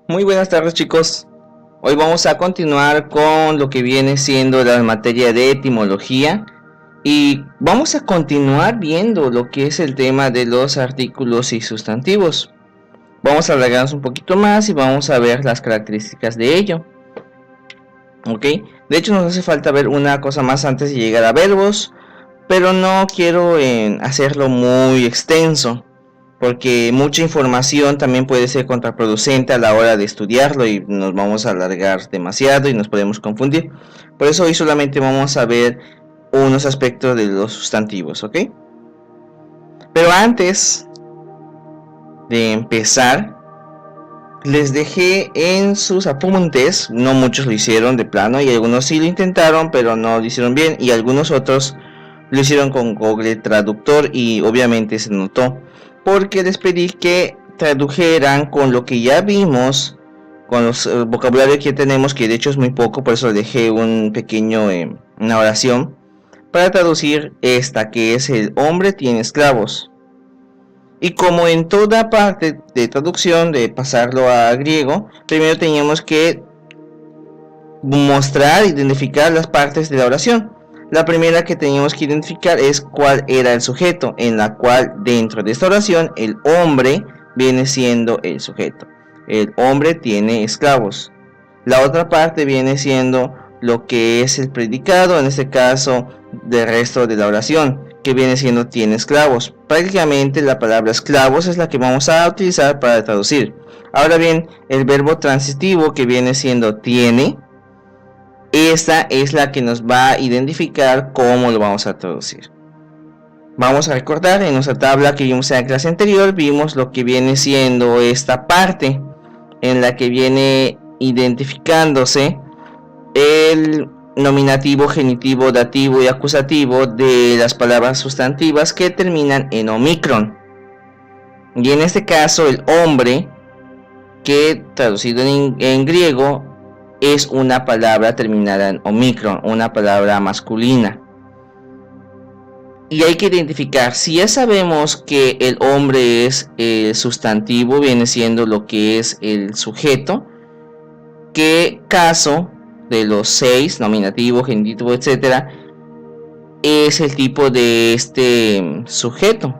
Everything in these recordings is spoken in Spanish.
Muy buenas tardes, chicos. Hoy vamos a continuar con lo que viene siendo la materia de etimología y vamos a continuar viendo lo que es el tema de los artículos y sustantivos. Vamos a alargarnos un poquito más y vamos a ver las características de ello. Ok, de hecho nos hace falta ver una cosa más antes de llegar a verbos, pero no quiero hacerlo muy extenso, porque mucha información también puede ser contraproducente a la hora de estudiarlo y nos vamos a alargar demasiado y nos podemos confundir. Por eso hoy solamente vamos a ver unos aspectos de los sustantivos, ¿ok? Pero antes de empezar, les dejé en sus apuntes, no muchos lo hicieron de plano y algunos sí lo intentaron, pero no lo hicieron bien, y algunos otros lo hicieron con Google Traductor y obviamente se notó, porque les pedí que tradujeran con lo que ya vimos, con los vocabulario que tenemos, que de hecho es muy poco, por eso dejé un pequeño una oración para traducir esta, que es: el hombre tiene esclavos. Y como en toda parte de traducción, de pasarlo a griego, primero teníamos que mostrar, identificar las partes de la oración. La primera que teníamos que identificar es cuál era el sujeto, en la cual dentro de esta oración el hombre viene siendo el sujeto. El hombre tiene esclavos. La otra parte viene siendo lo que es el predicado, en este caso del resto de la oración, que viene siendo tiene esclavos. Prácticamente la palabra esclavos es la que vamos a utilizar para traducir. Ahora bien, el verbo transitivo, que viene siendo tiene, esta es la que nos va a identificar cómo lo vamos a traducir. Vamos a recordar, en nuestra tabla que vimos en la clase anterior, vimos lo que viene siendo esta parte en la que viene identificándose el nominativo, genitivo, dativo y acusativo de las palabras sustantivas que terminan en omicron. Y en este caso el hombre, que traducido en griego es una palabra terminada en omicron, una palabra masculina. Y hay que identificar, si ya sabemos que el hombre es el sustantivo, viene siendo lo que es el sujeto, qué caso de los 6, nominativo, genitivo, etcétera, es el tipo de este sujeto.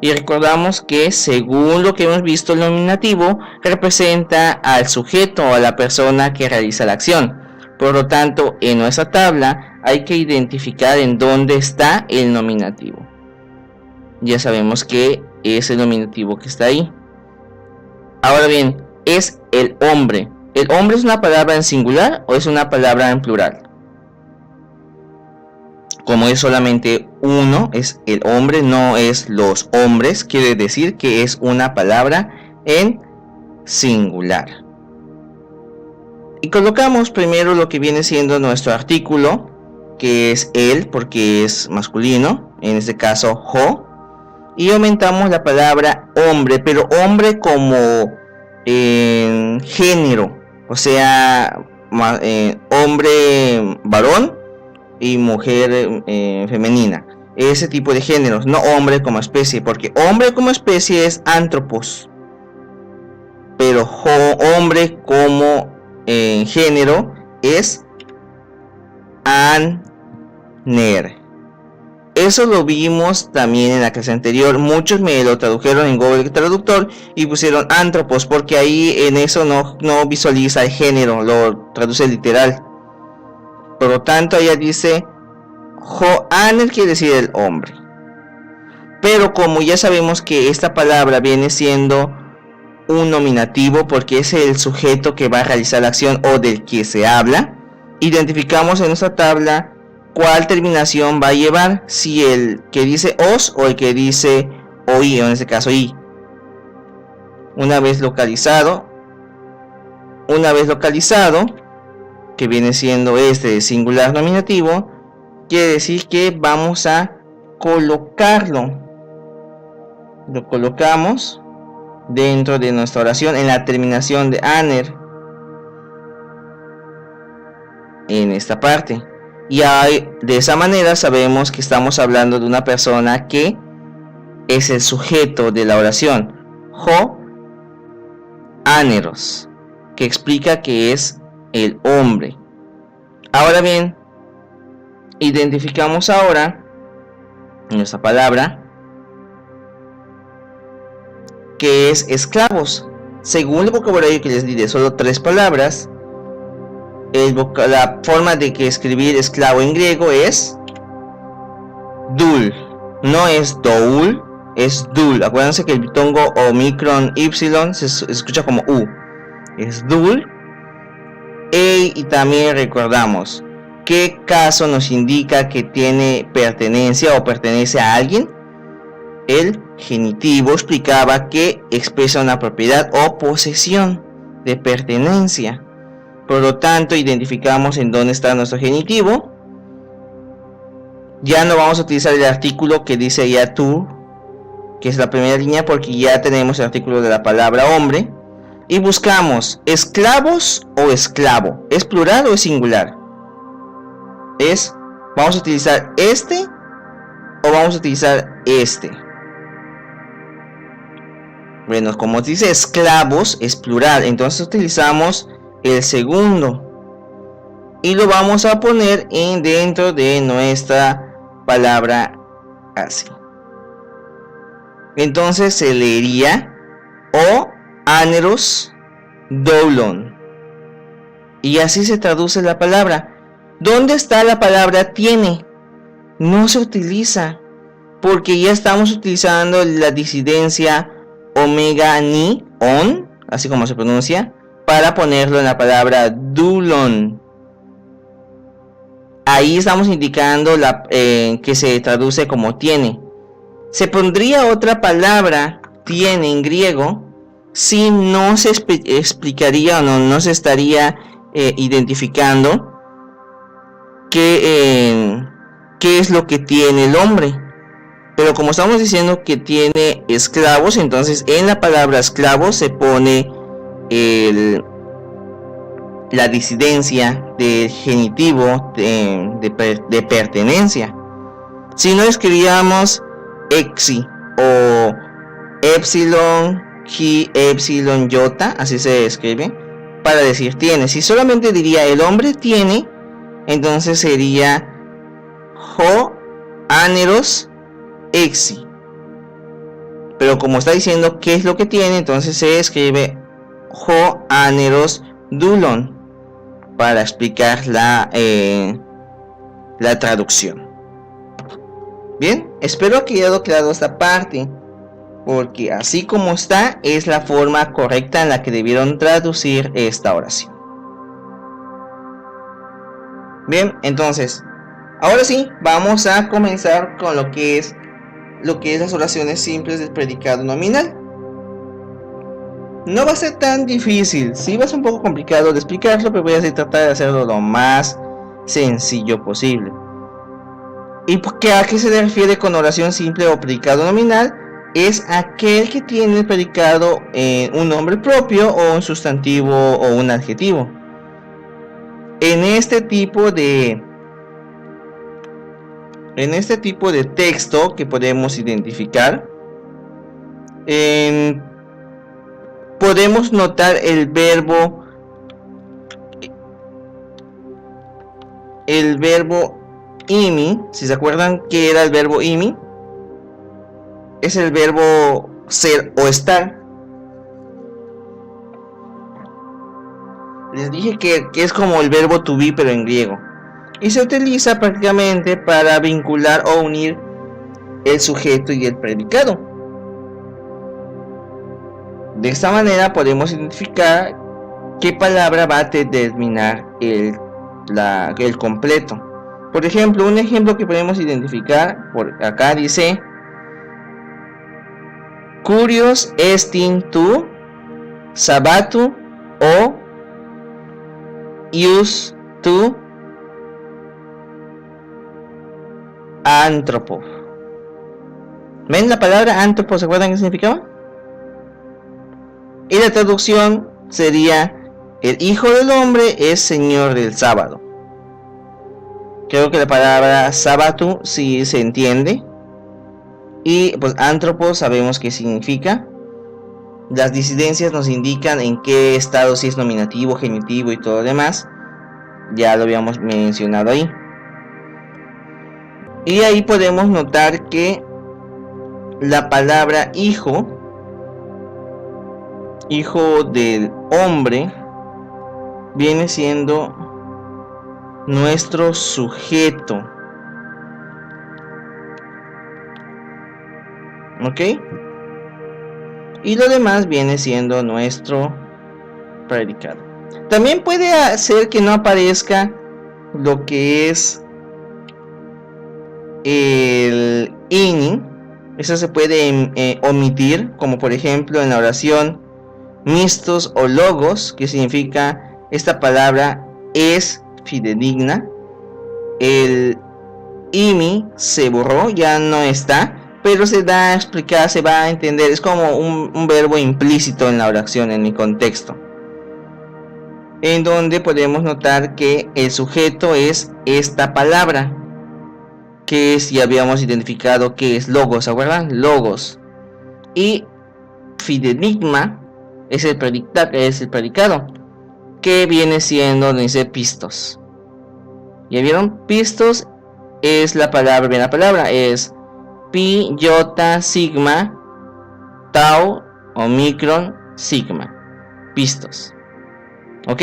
Y recordamos que según lo que hemos visto, el nominativo representa al sujeto o a la persona que realiza la acción. Por lo tanto, en nuestra tabla hay que identificar en dónde está el nominativo. Ya sabemos que es el nominativo que está ahí. Ahora bien, es el hombre. ¿El hombre es una palabra en singular o es una palabra en plural? Como es solamente uno, es el hombre, no es los hombres, quiere decir que es una palabra en singular. Y colocamos primero lo que viene siendo nuestro artículo, que es él, porque es masculino, en este caso jo, y aumentamos la palabra hombre, pero hombre como en género, o sea, hombre varón y mujer femenina, ese tipo de géneros, no hombre como especie, porque hombre como especie es antropos, pero hombre como género es aner. Eso lo vimos también en la clase anterior. Muchos me lo tradujeron en Google Traductor y pusieron antropos, porque ahí en eso no visualiza el género, lo traduce literal. Por lo tanto, ella dice Joaner, quiere decir el hombre. Pero como ya sabemos que esta palabra viene siendo un nominativo, porque es el sujeto que va a realizar la acción o del que se habla, identificamos en nuestra tabla cuál terminación va a llevar, si el que dice os o el que dice oí, o en este caso i. Una vez localizado, que viene siendo este singular nominativo, quiere decir que vamos a colocarlo. Lo colocamos dentro de nuestra oración en la terminación de aner, en esta parte. Y de esa manera sabemos que estamos hablando de una persona que es el sujeto de la oración. Jo aneros. que explica que es el hombre. Ahora bien, identificamos ahora nuestra palabra que es esclavos. Según el vocabulario que les di de solo 3 palabras, la forma de que escribir esclavo en griego es dul, no es doul, es dul. Acuérdense que el bitongo omicron y se escucha como u, es dul. Y también recordamos qué caso nos indica que tiene pertenencia o pertenece a alguien. El genitivo explicaba que expresa una propiedad o posesión de pertenencia. Por lo tanto, identificamos en dónde está nuestro genitivo. Ya no vamos a utilizar el artículo que dice ya tú, que es la primera línea, porque ya tenemos el artículo de la palabra hombre. Y buscamos esclavos o esclavo. ¿Es plural o es singular? ¿Vamos a utilizar este o vamos a utilizar este? Bueno, como dice esclavos es plural, entonces utilizamos el segundo y lo vamos a poner dentro de nuestra palabra así. Entonces se leería o aneros doulon, y así se traduce la palabra. ¿Dónde está la palabra tiene? No se utiliza porque ya estamos utilizando la disidencia omega ni on, así como se pronuncia, para ponerlo en la palabra doulon. Ahí estamos indicando que se traduce como tiene. Se pondría otra palabra tiene en griego si no se explicaría o no se estaría identificando qué es lo que tiene el hombre. Pero como estamos diciendo que tiene esclavos, entonces en la palabra esclavo se pone la disidencia del genitivo de pertenencia. Si no escribíamos exi o epsilon, chi, epsilon, iota, así se escribe, para decir tiene. Si solamente diría el hombre tiene, entonces sería ho aneros exi. Pero como está diciendo qué es lo que tiene, entonces se escribe ho aneros doulon para explicar la traducción. Bien, espero que haya quedado claro esta parte, porque así como está es la forma correcta en la que debieron traducir esta oración. Bien, entonces ahora sí vamos a comenzar con lo que es las oraciones simples del predicado nominal. No va a ser tan difícil, sí va a ser un poco complicado de explicarlo, pero voy a tratar de hacerlo lo más sencillo posible. ¿Y a qué se refiere con oración simple o predicado nominal? Es aquel que tiene el predicado en un nombre propio o un sustantivo o un adjetivo. En este tipo de texto que podemos identificar, podemos notar el verbo imi. Si se acuerdan que era el verbo imi, es el verbo ser o estar. Les dije que es como el verbo to be, pero en griego, y se utiliza prácticamente para vincular o unir el sujeto y el predicado. De esta manera podemos identificar qué palabra va a determinar el completo. Por ejemplo, un ejemplo que podemos identificar por acá dice curios estin tu sabatu o ius tu antropo. ¿Ven la palabra antropo? ¿Se acuerdan qué significaba? Y la traducción sería el hijo del hombre es señor del sábado. Creo que la palabra sábado sí se entiende. Y pues antropo sabemos qué significa. Las disidencias nos indican en qué estado, si es nominativo, genitivo y todo lo demás. Ya lo habíamos mencionado ahí. Y ahí podemos notar que la palabra hijo, hijo del hombre, viene siendo nuestro sujeto. ¿Ok? Y lo demás viene siendo nuestro predicado. También puede hacer que no aparezca lo que es el ini. Eso se puede omitir, como por ejemplo en la oración mistos o logos, que significa esta palabra es fidedigna. El imi se borró, ya no está, pero se da a explicar, se va a entender, es como un verbo implícito en la oración, en mi contexto, en donde podemos notar que el sujeto es esta palabra, que es, ya habíamos identificado que es logos, ¿se acuerdan? Logos. Y fidedigma es el predicado, que viene siendo, dice, pistos. ¿Ya vieron? Pistos es la palabra, bien, la palabra es pi, iota, sigma, tau, omicron, sigma. Pistos. ¿Ok?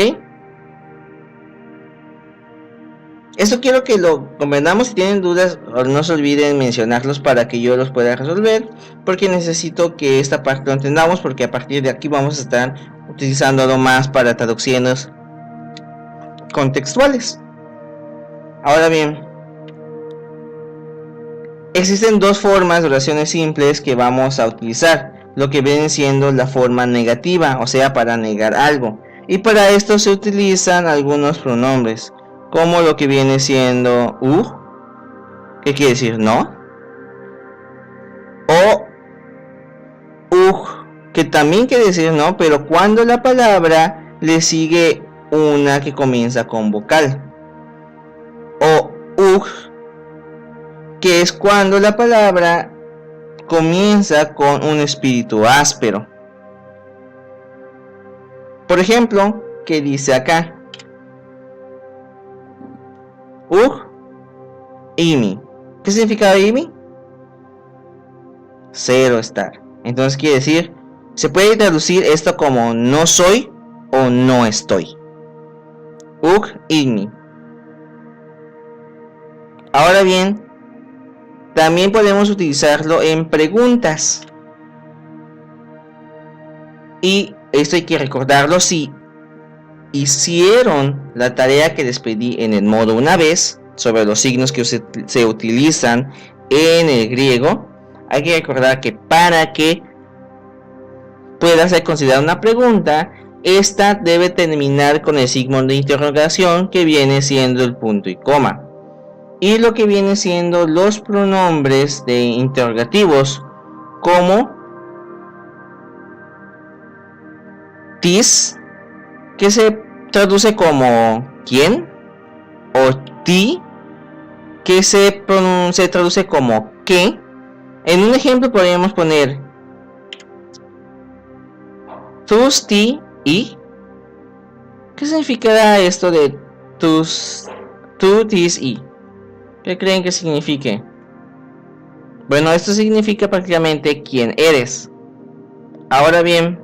Esto quiero que lo comprendamos. Si tienen dudas, no se olviden mencionarlos para que yo los pueda resolver, porque necesito que esta parte lo entendamos, porque a partir de aquí vamos a estar utilizándolo más para traducciones contextuales. Ahora bien, existen dos formas de oraciones simples que vamos a utilizar, lo que viene siendo la forma negativa, o sea, para negar algo, y para esto se utilizan algunos pronombres, como lo que viene siendo que quiere decir no, o que también quiere decir no, pero cuando la palabra le sigue una que comienza con vocal, o que es cuando la palabra comienza con un espíritu áspero. Por ejemplo, ¿qué dice acá? Imi. ¿Qué significa imi? Cero estar. Entonces quiere decir, se puede traducir esto como no soy o no estoy. Imi. Ahora bien, también podemos utilizarlo en preguntas. Y esto hay que recordarlo si hicieron la tarea que les pedí en el módulo una vez sobre los signos que se utilizan en el griego. Hay que recordar que para que pueda ser considerada una pregunta, esta debe terminar con el signo de interrogación, que viene siendo el punto y coma, y lo que viene siendo los pronombres de interrogativos, como tis, que se traduce como quién, o ti, que se traduce como qué. En un ejemplo podríamos poner tus, ti, y. ¿Qué significará esto de tus, tu, tis, y? ¿Qué creen que signifique? Bueno, esto significa prácticamente quién eres. Ahora bien,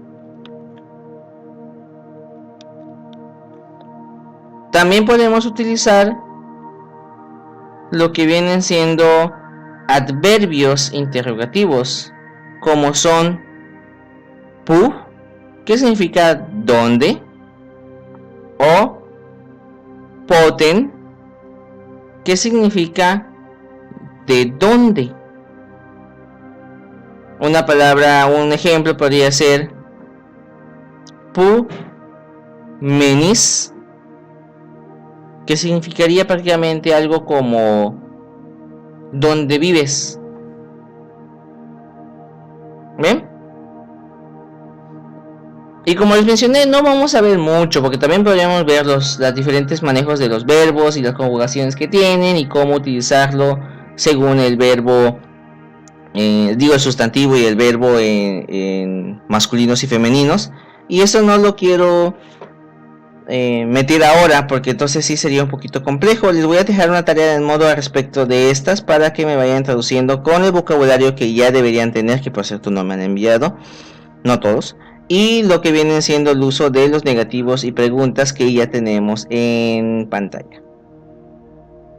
también podemos utilizar lo que vienen siendo adverbios interrogativos, como son pu, que significa dónde, o poten, que significa de dónde. Una palabra, un ejemplo podría ser pu menis, que significaría prácticamente algo como ¿dónde vives? ¿Ven? Y como les mencioné, no vamos a ver mucho, porque también podríamos ver los diferentes manejos de los verbos y las conjugaciones que tienen y cómo utilizarlo según el verbo digo el sustantivo y el verbo en masculinos y femeninos, y eso no lo quiero meter ahora porque entonces sí sería un poquito complejo. Les voy a dejar una tarea en modo al respecto de estas para que me vayan traduciendo con el vocabulario que ya deberían tener, que por cierto no me han enviado, no todos, y lo que viene siendo el uso de los negativos y preguntas que ya tenemos en pantalla.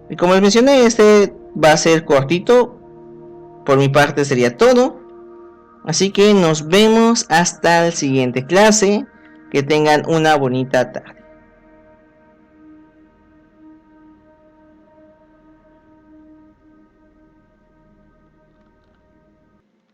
Y como les mencioné, este va a ser cortito. Por mi parte sería todo. Así que nos vemos hasta la siguiente clase. Que tengan una bonita tarde.